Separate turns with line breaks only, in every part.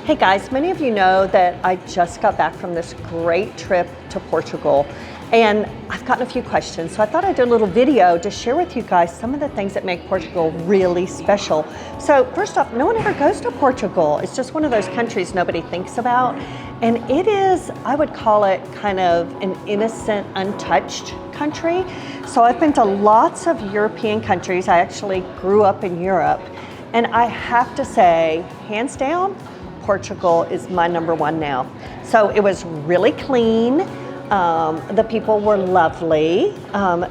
Hey guys, many of you know that I just got back from this great trip to Portugal, and I've gotten a few questions, so I thought I'd do a little video to share with you guys some of the things that make Portugal really special. So first off, no one ever goes to Portugal. It's just one of those countries nobody thinks about, and it is, I would call it kind of an innocent, untouched country. So I've been to lots of European countries. I actually grew up in Europe, and I have to say, hands down, Portugal is my number one now. So it was really clean. The people were lovely.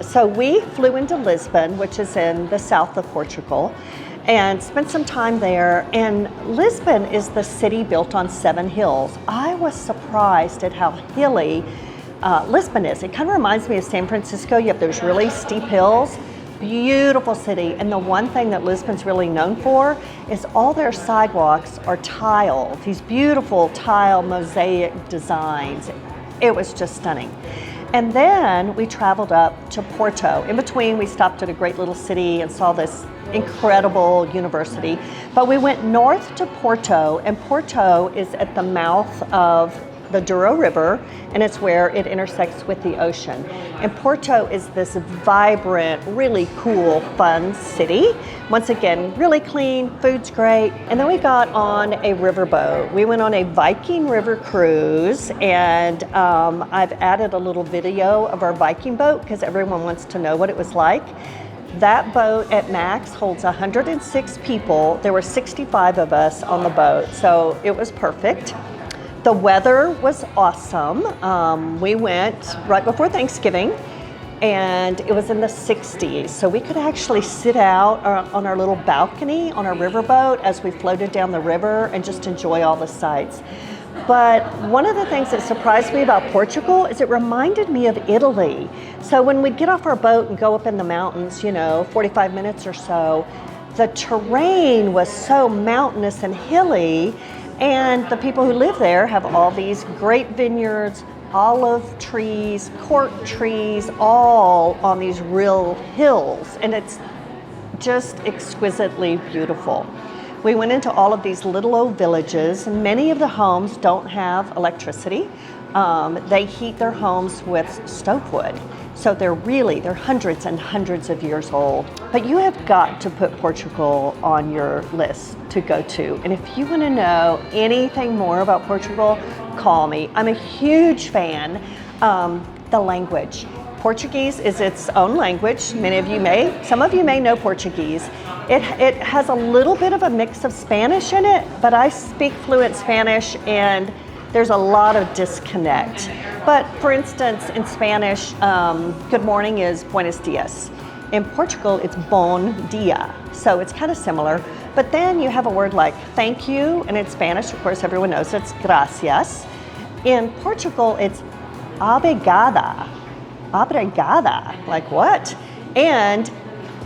So we flew into Lisbon, which is in the south of Portugal, and spent some time there. And Lisbon is the city built on 7 hills. I was surprised at how hilly Lisbon is. It kind of reminds me of San Francisco. You have those really steep hills. Beautiful city, and the one thing that Lisbon's really known for is all their sidewalks are tile, these beautiful tile mosaic designs. It was just stunning. And then we traveled up to Porto. In between, we stopped at a great little city and saw this incredible university. But we went north to Porto, and Porto is at the mouth of the Duoro River, and it's where it intersects with the ocean. And Porto is this vibrant, really cool, fun city. Once again, really clean, food's great. And then we got on a riverboat. We went on a Viking river cruise, and I've added a little video of our Viking boat because everyone wants to know what it was like. That boat at max holds 106 people. There were 65 of us on the boat, so it was perfect. The weather was awesome. We went right before Thanksgiving, and it was in the 60s. So we could actually sit out on our little balcony on our riverboat as we floated down the river and just enjoy all the sights. But one of the things that surprised me about Portugal is it reminded me of Italy. So when we'd get off our boat and go up in the mountains, 45 minutes or so, the terrain was so mountainous and hilly. And the people who live there have all these great vineyards, olive trees, cork trees, all on these real hills. And it's just exquisitely beautiful. We went into all of these little old villages, and many of the homes don't have electricity. They heat their homes with stove wood. So they're hundreds and hundreds of years old. But you have got to put Portugal on your list to go to. And if you want to know anything more about Portugal, call me. I'm a huge fan. The language. Portuguese is its own language. Some of you may know Portuguese. It has a little bit of a mix of Spanish in it, but I speak fluent Spanish, and there's a lot of disconnect. But for instance, in Spanish, good morning is buenos dias. In Portugal, it's bon dia. So it's kind of similar. But then you have a word like thank you, and in Spanish, of course, everyone knows it's gracias. In Portugal, it's obrigada. Obrigada, like what? And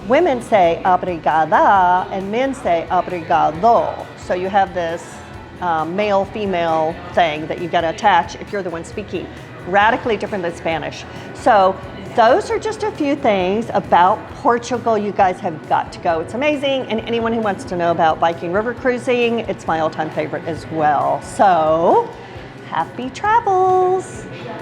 women say obrigada, and men say obrigado. So you have this male-female thing that you've got to attach if you're the one speaking. Radically different than Spanish. So those are just a few things about Portugal. You guys have got to go. It's amazing. And anyone who wants to know about Viking river cruising, it's my all-time favorite as well. So happy travels.